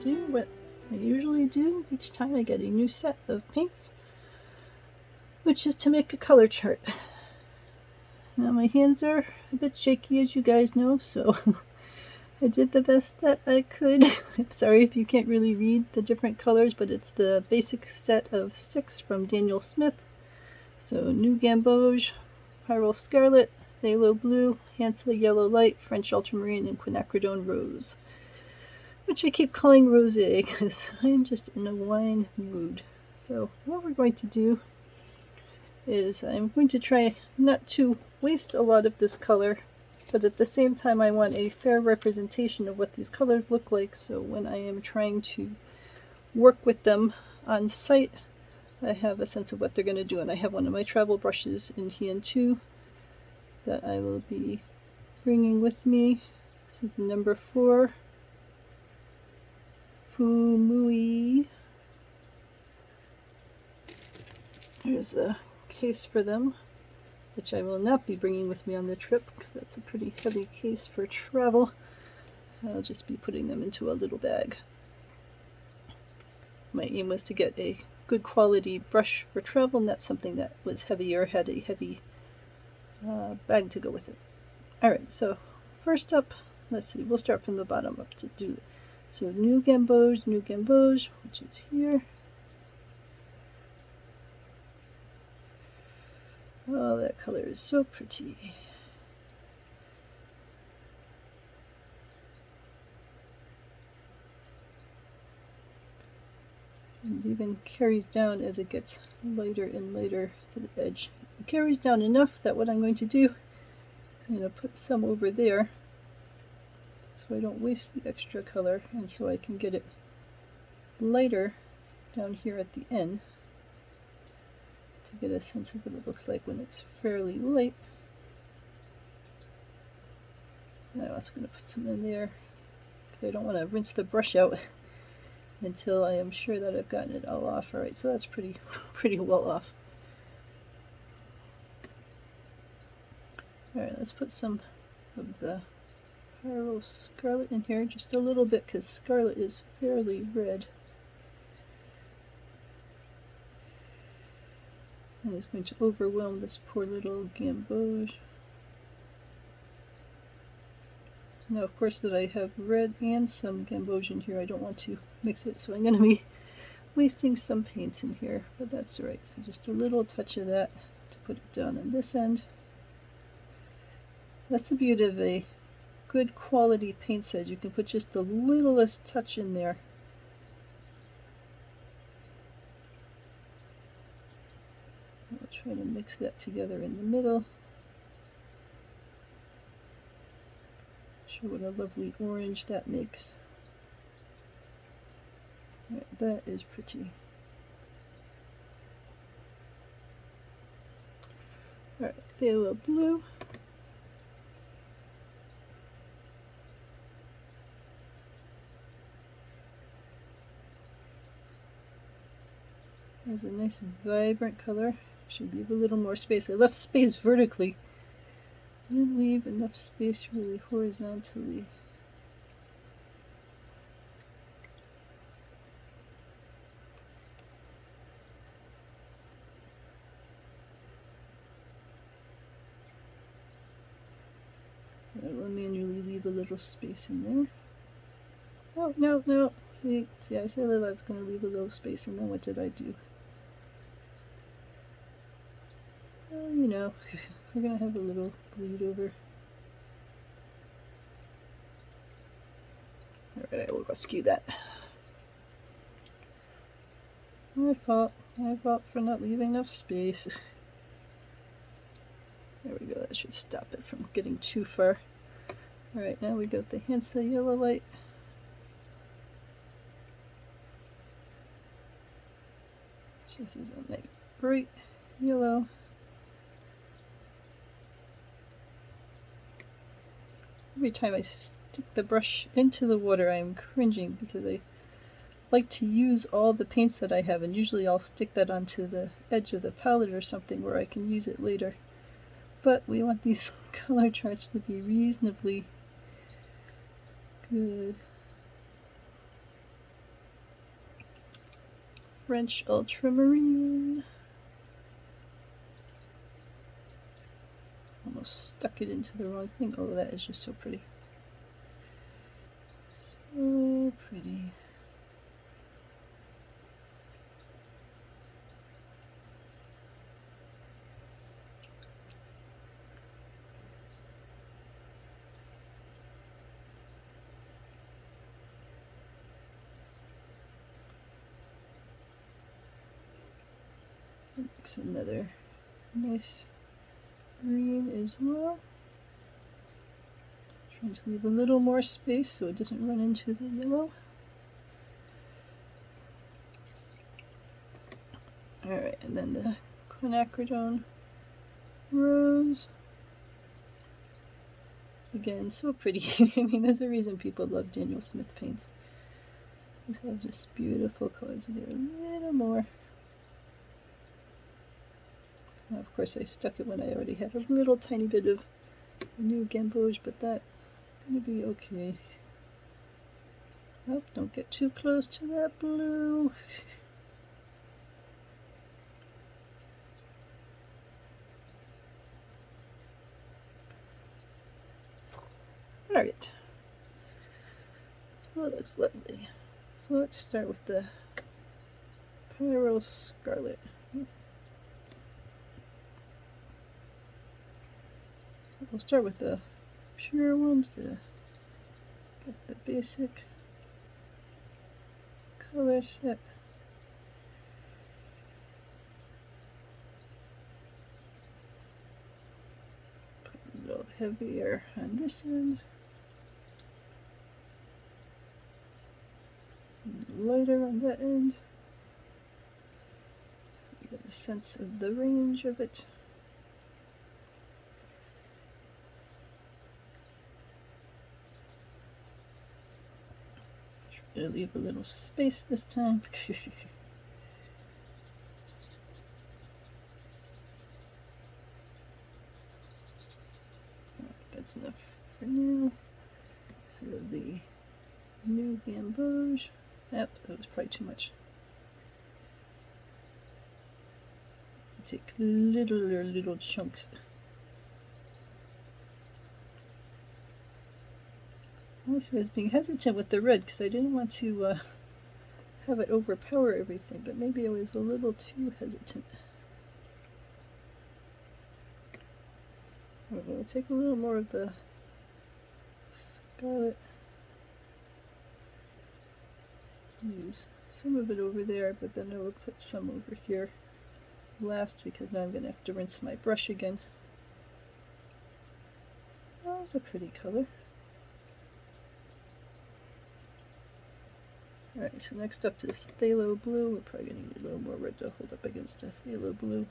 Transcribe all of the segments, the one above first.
do what I usually do each time I get a new set of paints, which is to make a color chart. Now my hands are a bit shaky, as you guys know, so I did the best that I could. I'm sorry if you can't really read the different colors, but it's the basic set of 6 from Daniel Smith. So New Gamboge, Pyrrol Scarlet, Phthalo Blue, Hansa Yellow Light, French Ultramarine, and Quinacridone Rose, which I keep calling rosé because I'm just in a wine mood. So what we're going to do is I'm going to try not to waste a lot of this color, but at the same time I want a fair representation of what these colors look like, so when I am trying to work with them on site, I have a sense of what they're going to do. And I have one of my travel brushes in here too that I will be bringing with me. This is number 4, Fumui. Here's the case for them, which I will not be bringing with me on the trip because that's a pretty heavy case for travel. I'll just be putting them into a little bag. My aim was to get a good quality brush for travel, and that's something that was heavy or had a heavy bag to go with it. Alright, so first up, let's see, we'll start from the bottom up to do it. So New Gamboge, which is here. Oh, that color is so pretty. And it even carries down as it gets lighter and lighter to the edge. It carries down enough that what I'm going to do is I'm going to put some over there so I don't waste the extra color, and so I can get it lighter down here at the end to get a sense of what it looks like when it's fairly light. And I'm also going to put some in there because I don't want to rinse the brush out until I am sure that I've gotten it all off. Alright, so that's pretty well off. Alright, let's put some of the Pyrrol Scarlet in here, just a little bit because Scarlet is fairly red. And it's going to overwhelm this poor little Gamboge. Now, of course, that I have red and some Gamboge in here, I don't want to mix it, so I'm going to be wasting some paints in here, but that's alright. So just a little touch of that to put it down on this end. That's the beauty of a good quality paint set. You can put just the littlest touch in there. I'll try to mix that together in the middle. Show what a lovely orange that makes. Right, that is pretty. Alright, Phthalo Blue. There's a nice vibrant color. Should leave a little more space. I left space vertically. I didn't leave enough space really horizontally. I will manually leave a little space in there. Oh, no. See, I said that I was going to leave a little space, and then what did I do? Well, you know, we're going to have a little bleed over. Alright, I will rescue that. My fault for not leaving enough space. There we go, that should stop it from getting too far. Alright, now we got the Hansa Yellow Light. This is a nice bright yellow. Every time I stick the brush into the water, I am cringing because I like to use all the paints that I have, and usually I'll stick that onto the edge of the palette or something where I can use it later. But we want these color charts to be reasonably good. French Ultramarine. Almost stuck it into the wrong thing. Oh, that is just so pretty. So pretty. Mix another nice green as well. Trying to leave a little more space so it doesn't run into the yellow. Alright, and then the Quinacridone Rose. Again, so pretty. I mean, there's a reason people love Daniel Smith paints. These have just beautiful colors. We do a little more. Now, of course, I stuck it when I already had a little tiny bit of the new Gamboge, but that's going to be okay. Oh, don't get too close to that blue. Alright. So that's lovely. So let's start with the Pyrrol Scarlet. We'll start with the pure ones to get the basic color set. Put a little heavier on this end. And lighter on that end. So you get a sense of the range of it. Gonna leave a little space this time. That's enough for now. So the new Gamboge. Yep, that was probably too much. Take little chunks. I was being hesitant with the red because I didn't want to have it overpower everything, but maybe I was a little too hesitant. We'll take a little more of the scarlet. Use some of it over there, but then I will put some over here last because now I'm going to have to rinse my brush again. Oh, that's a pretty color. Alright, so next up is Phthalo Blue. We're probably going to need a little more red to hold up against a Phthalo Blue.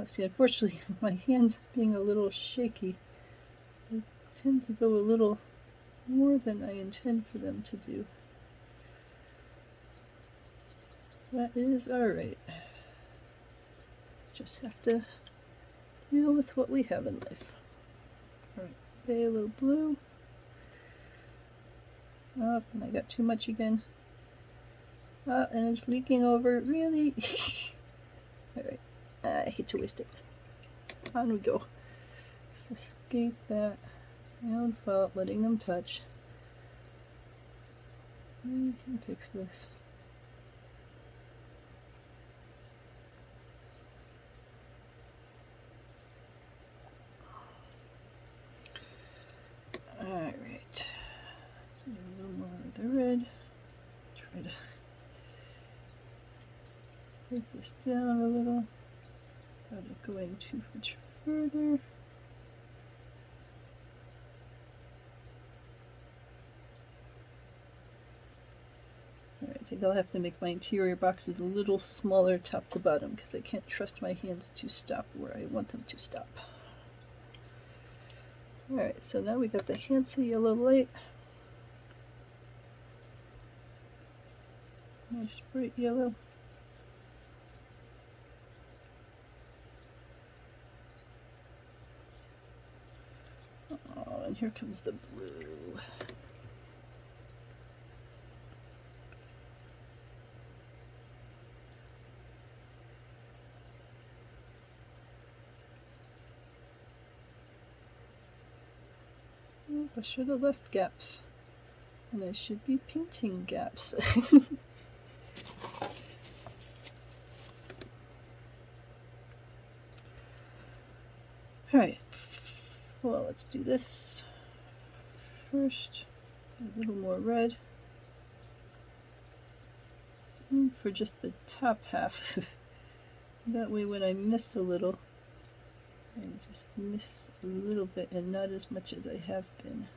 See, unfortunately, my hands being a little shaky, they tend to go a little more than I intend for them to do. That is alright. Just have to deal with what we have in life. Alright, Phthalo Blue. Oh, and I got too much again. Oh, and it's leaking over. Really? Alright. I hate to waste it. On we go. Let's escape that. My own fault, letting them touch. We can fix this. Alright. So a little more of the red. Try to break this down a little without it going too much further. Alright, I think I'll have to make my interior boxes a little smaller top to bottom because I can't trust my hands to stop where I want them to stop. Alright, so now we got the Hansa yellow light. Nice bright yellow. Oh, and here comes the blue. I should have left gaps. And I should be painting gaps. Alright, well, let's do this first. A little more red. So for just the top half. That way when I miss a little, I just miss a little bit and not as much as I have been.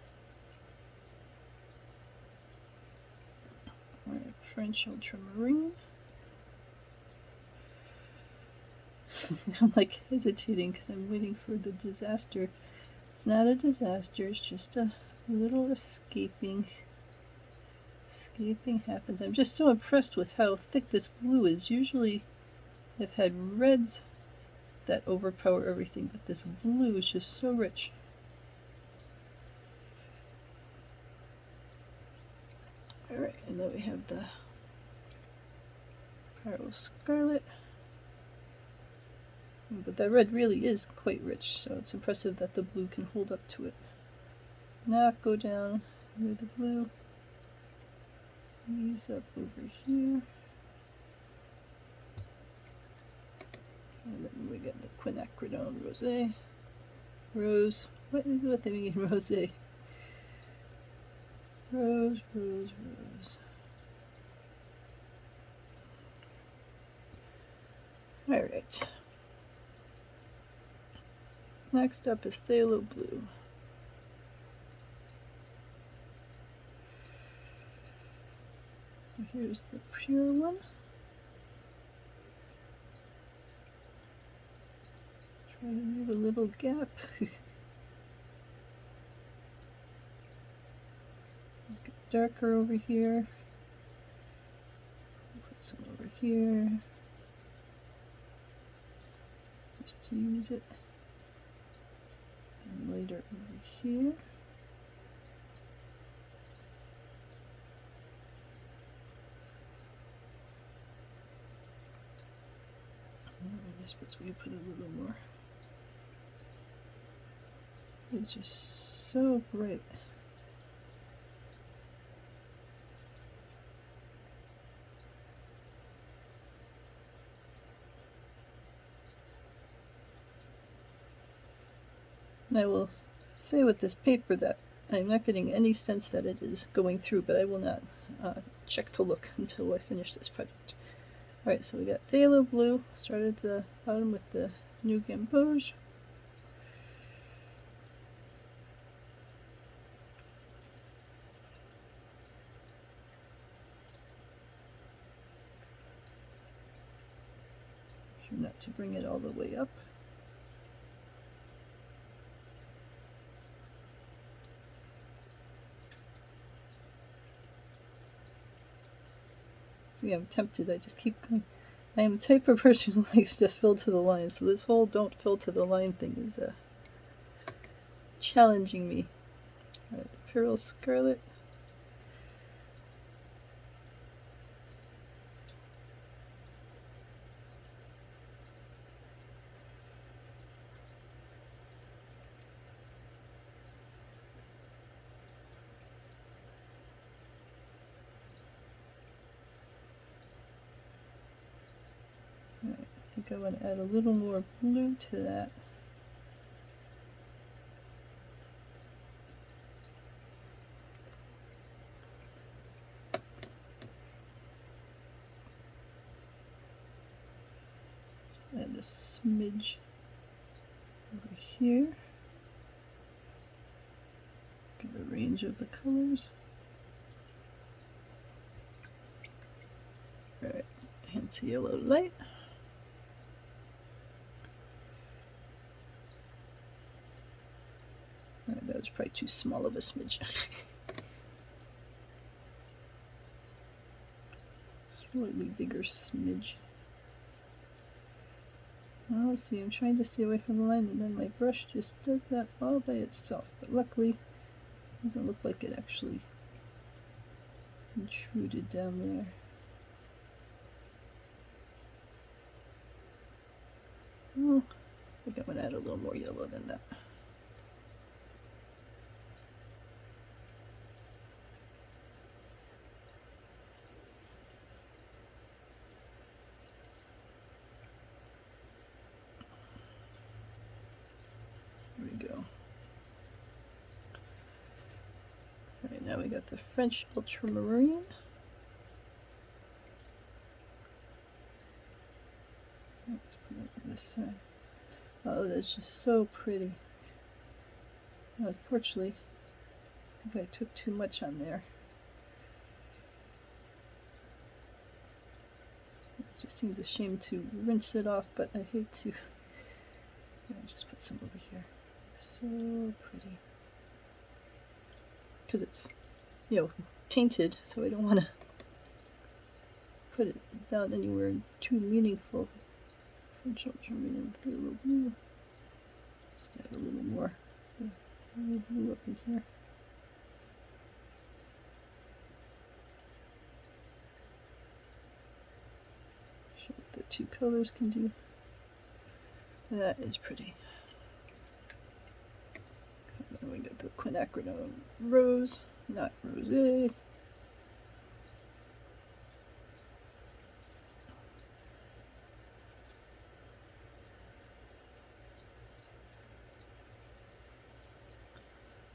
Alright, French Ultramarine. I'm like hesitating because I'm waiting for the disaster. It's not a disaster, it's just a little escaping happens. I'm just so impressed with how thick this blue is. Usually I've had reds that overpower everything, but this blue is just so rich. Alright, and then we have the Pyrrol Scarlet. But that red really is quite rich, so it's impressive that the blue can hold up to it. Now go down near the blue, ease up over here, and then we get the Quinacridone Rose. What is what they mean, Rose? Rose. Alright. Next up is Phthalo Blue. Here's the pure one. Try to leave a little gap. Darker over here. Put some over here. Just to use it. And later over here. I suppose we put a little more. It's just so bright. And I will say with this paper that I'm not getting any sense that it is going through, but I will not check to look until I finish this project. Alright, so we got Phthalo Blue, started at the bottom with the new Gamboge. Sure not to bring it all the way up. See, I'm tempted, I just keep going. I am the type of person who likes to fill to the line, so this whole don't fill to the line thing is challenging me. Alright, the Pyrrol Scarlet. I think I want to add a little more blue to that. Just add a smidge over here. Give a range of the colors. Alright, Hansa Yellow Light. That was probably too small of a smidge. Slightly bigger smidge. Oh, see, I'm trying to stay away from the line, and then my brush just does that all by itself. But luckily, it doesn't look like it actually intruded down there. Oh, I think I'm going to add a little more yellow than that. we go. Alright, now we got the French Ultramarine. Let's put it on this side. Oh, that's just so pretty. Unfortunately, I think I took too much on there. It just seems a shame to rinse it off, but I hate to. I'll just put some over here. So pretty. Because it's, you know, tainted, so I don't want to put it down anywhere too meaningful. French Ultramarine and Phthalo Blue. Just add a little more Phthalo Blue up in here. Show what the two colors can do. That is pretty. And then we got the Quinacridone Rose, not Rose.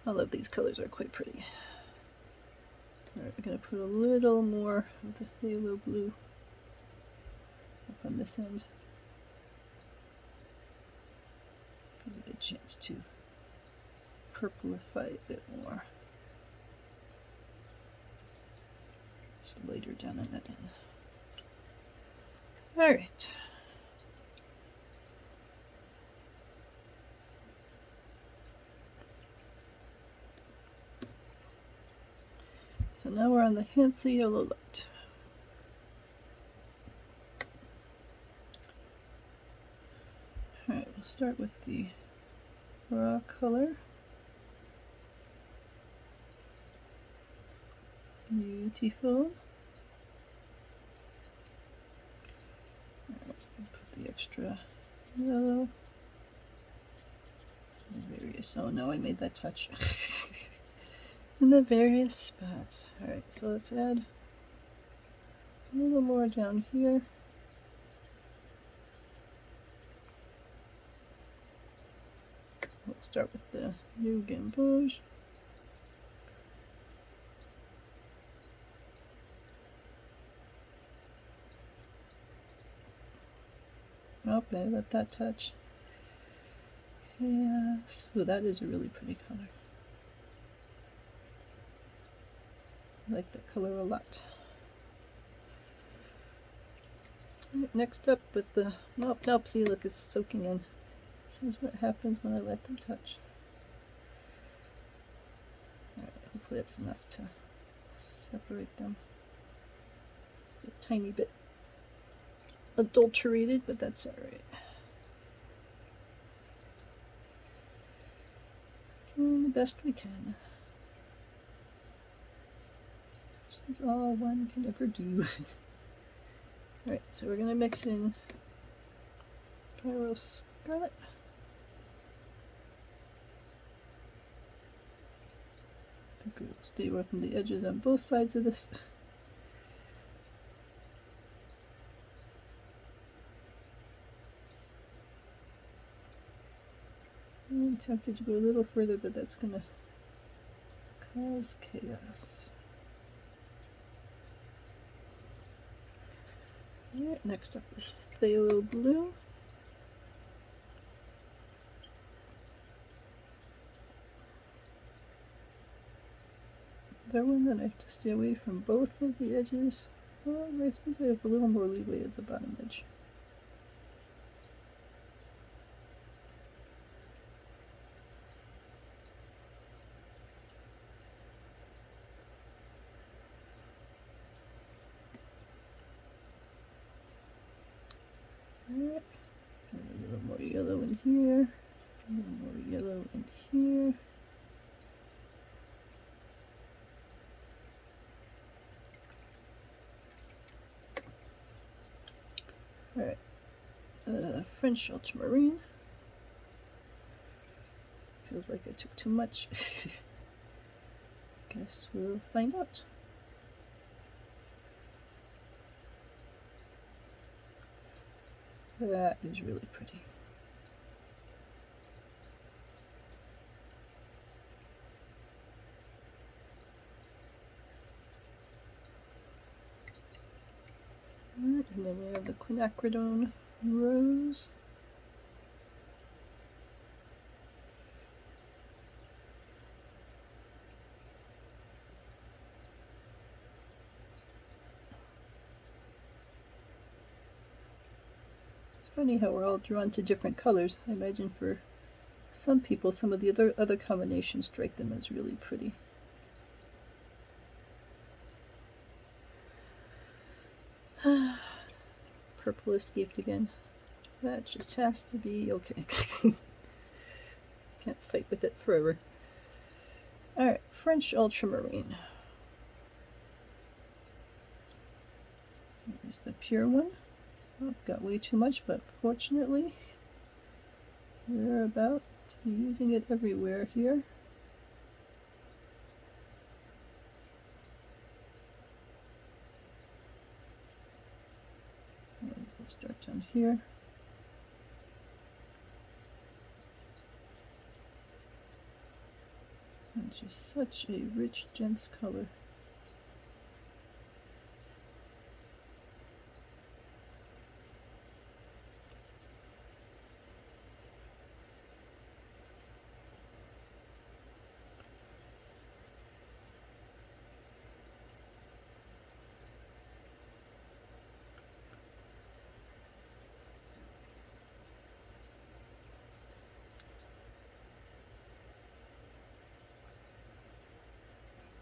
I love these colors, are quite pretty. Alright, we're going to put a little more of the Phthalo Blue up on this end. Give it a chance to purplify a bit more. Just lighter down on that end. Alright. So now we're on the Hansa Yellow Light. Alright, we'll start with the raw color. Beautiful. Alright, put the extra yellow. Various. Oh no, I made that touch. In the various spots. Alright, so let's add a little more down here. We'll start with the new Gamboge. Oh, I let that touch. Yes. Oh, that is a really pretty color. I like that color a lot. Right, next up with the, nope, see, look, it's soaking in. This is what happens when I let them touch. Alright, hopefully that's enough to separate them. It's a tiny bit adulterated, but that's alright. Doing the best we can. Which is all one can ever do. Alright, so we're going to mix in Pyrrol Scarlet. I think we'll stay away from the edges on both sides of this. I'm tempted to go a little further, but that's going to cause chaos. Alright, next up is Phthalo Blue. That one that I have to stay away from both of the edges. Well, I suppose I have a little more leeway at the bottom edge. Alright, a little more yellow in here, a little more yellow in here. Alright, French Ultramarine. Feels like I took too much. Guess we'll find out. That is really pretty. then we have the Quinacridone Rose. It's funny how we're all drawn to different colors. I imagine for some people, some of the other combinations strike them as really pretty. Purple escaped again. That just has to be okay. Can't fight with it forever. Alright, French Ultramarine. There's the pure one. Oh, I've got way too much, but fortunately, we're about to be using it everywhere here. We'll start down here. It's just such a rich, dense color.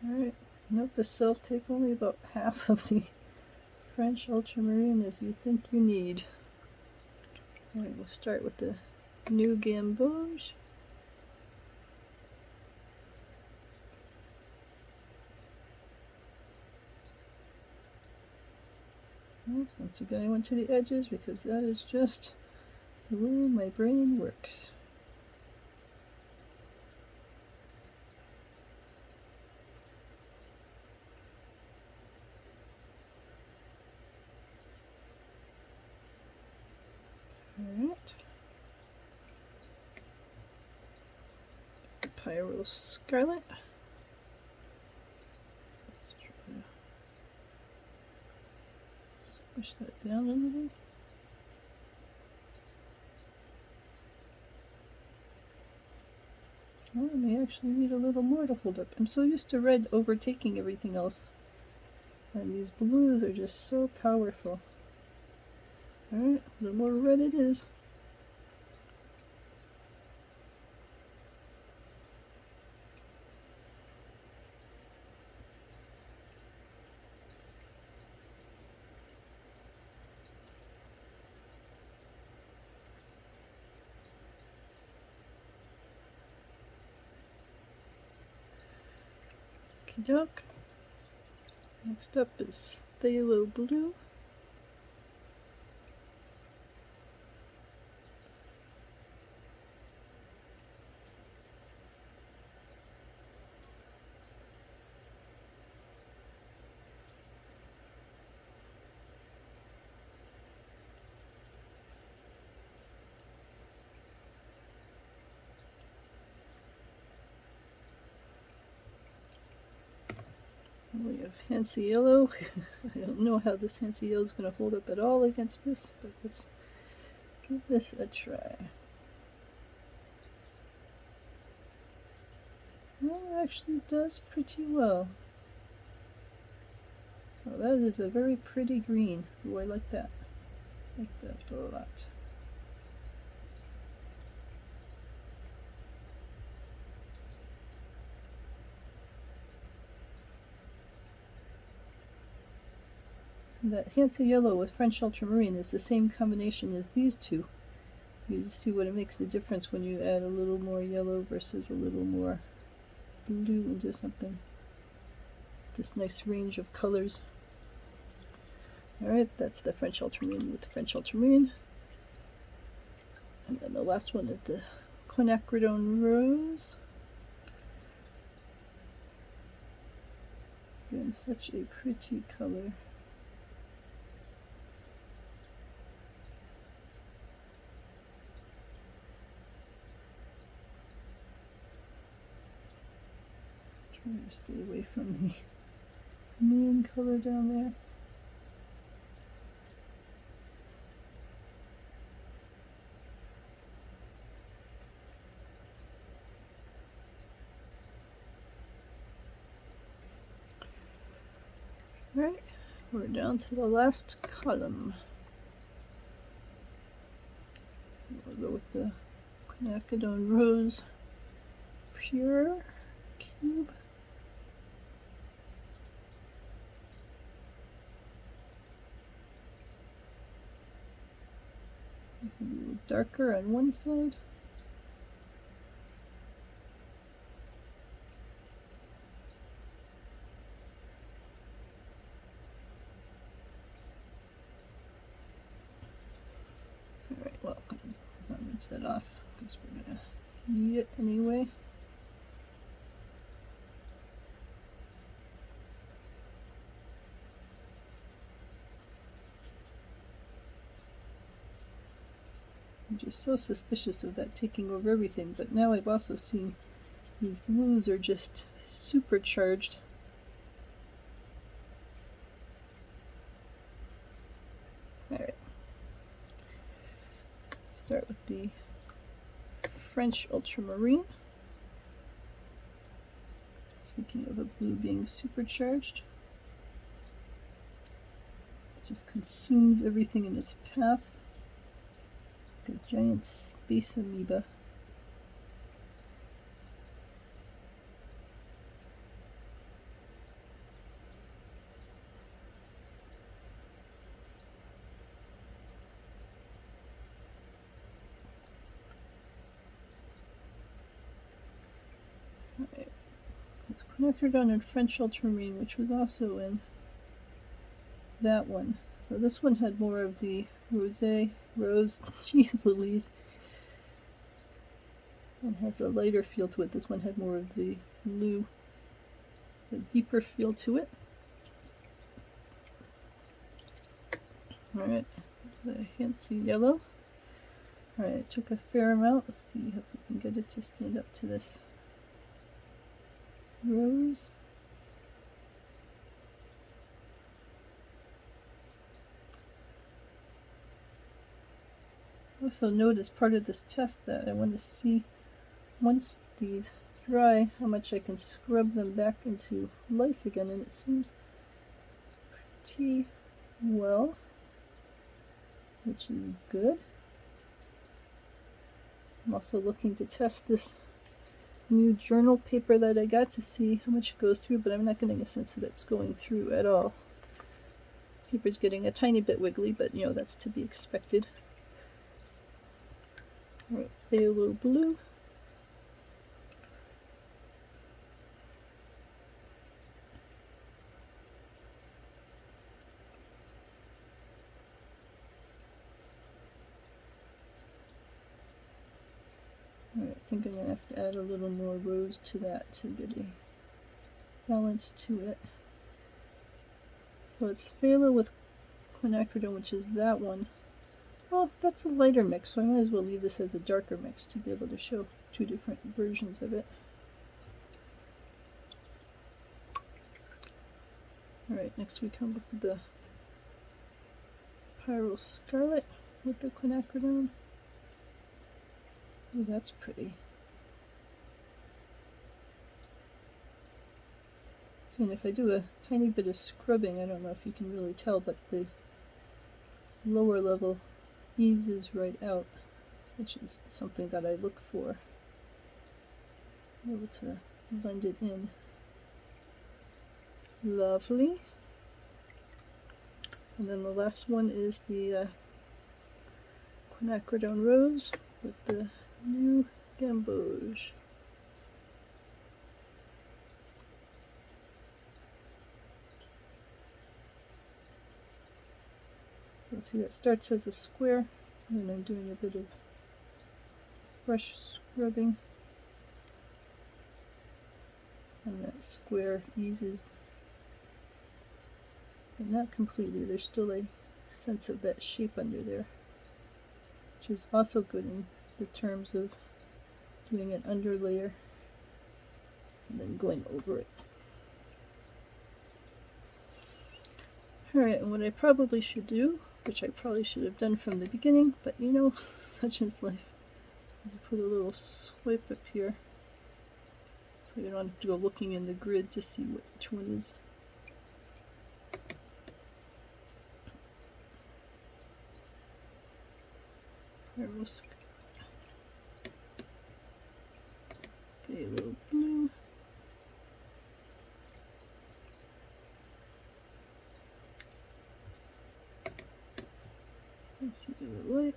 Alright, note to self, take only about half of the French Ultramarine as you think you need. Alright, we'll start with the new Gamboge. Once again, I went to the edges because that is just the way my brain works. Alright. Pyrrol Scarlet. Let's try to push that down a little. Oh, I may actually need a little more to hold up. I'm so used to red overtaking everything else. And these blues are just so powerful. Alright, the more red it is. Okey-doke. Next up is Phthalo Blue. We have Hansa Yellow. I don't know how this Hansa Yellow is going to hold up at all against this, but let's give this a try. Well, it actually does pretty well. Oh, that is a very pretty green. Ooh, I like that. I like that a lot. That Hansa Yellow with French Ultramarine is the same combination as these two. You see what it makes the difference when you add a little more yellow versus a little more blue into something. This nice range of colors. Alright, that's the French Ultramarine with French Ultramarine. And then the last one is the Quinacridone Rose. Again, such a pretty color. Trying to stay away from the neon color down there. Alright, we're down to the last column. We'll go with the Quinacridone Rose Pure Cube. A little darker on one side. Alright, well, I'll rinse that off because we're going to need it anyway. I'm just so suspicious of that taking over everything, but now I've also seen these blues are just supercharged. Alright. Start with the French Ultramarine. Speaking of a blue being supercharged, it just consumes everything in its path. A giant space amoeba. Alright, it's Quinacridone and French Ultramarine, which was also in that one. So this one had more of the rose, jeez Louise, and has a lighter feel to it. This one had more of the blue. It's a deeper feel to it. Alright, the Hansa yellow. Alright, I took a fair amount. Let's see if we can get it to stand up to this rose. Also note as part of this test that I want to see, once these dry, how much I can scrub them back into life again, and it seems pretty well, which is good. I'm also looking to test this new journal paper that I got to see how much it goes through, but I'm not getting a sense that it's going through at all. Paper's getting a tiny bit wiggly, but you know, that's to be expected. Alright, Phthalo Blue. Alright, I think I'm going to have to add a little more rose to that to get a balance to it. So it's Phthalo with Quinacridone, which is that one. Well, that's a lighter mix, so I might as well leave this as a darker mix to be able to show two different versions of it. Alright, next we come up with the Pyrrol Scarlet with the Quinacridone. Oh, that's pretty. So, and if I do a tiny bit of scrubbing, I don't know if you can really tell, but the lower level eases right out, which is something that I look for. I'm able to blend it in. Lovely. And then the last one is the Quinacridone Rose with the new Gamboge. So see, that starts as a square, and I'm doing a bit of brush scrubbing, and that square eases, but not completely. There's still a sense of that shape under there, which is also good in the terms of doing an underlayer and then going over it. Alright, and what I probably should do, which I probably should have done from the beginning, but you know, such is life, is put a little swipe up here so you don't have to go looking in the grid to see which one is Pyrrol Scarlet. Phthalo Blue. Let's see the light.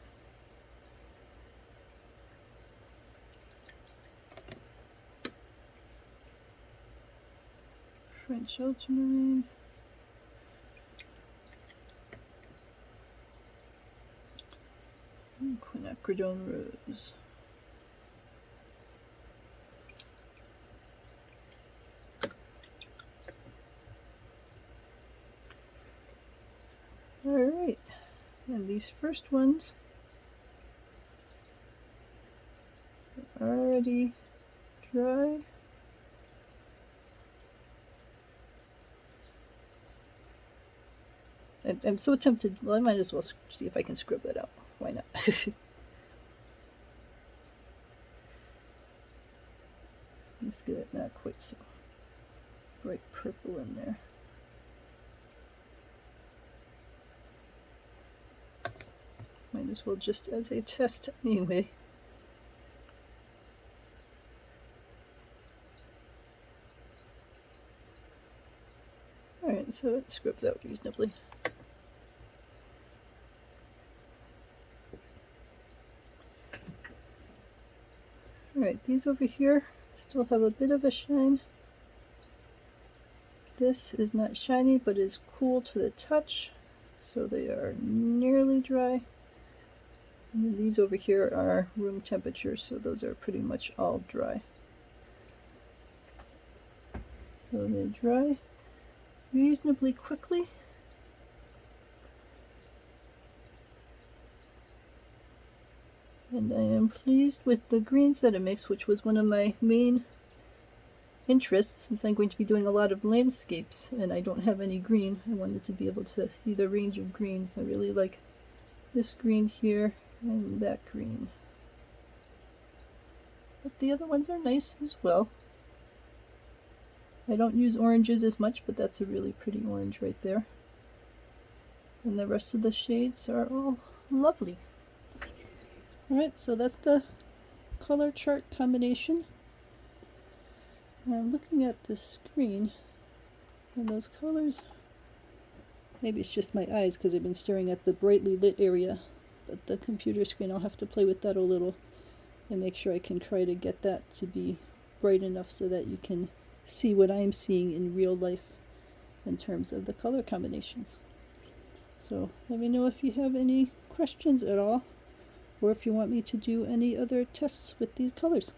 French Ultramarine. And Quinacridone Rose. Alright, and these first ones are already dry. I'm so tempted, well, I might as well see if I can scrub that out. Why not? Let's get it not quite so bright purple in there. Might as well just as a test anyway. Alright, so it scrubs out reasonably. Alright, these over here still have a bit of a shine. This is not shiny, but is cool to the touch, so they are nearly dry. And then these over here are room temperature, so those are pretty much all dry. So they dry reasonably quickly. And I am pleased with the greens that it makes, which was one of my main interests, since I'm going to be doing a lot of landscapes and I don't have any green. I wanted to be able to see the range of greens. I really like this green here and that green. But the other ones are nice as well. I don't use oranges as much, but that's a really pretty orange right there. And the rest of the shades are all lovely. Alright, so that's the color chart combination. I'm looking at the screen and those colors, maybe it's just my eyes because I've been staring at the brightly lit area, but the computer screen, I'll have to play with that a little and make sure I can try to get that to be bright enough so that you can see what I'm seeing in real life in terms of the color combinations. So let me know if you have any questions at all, or if you want me to do any other tests with these colors.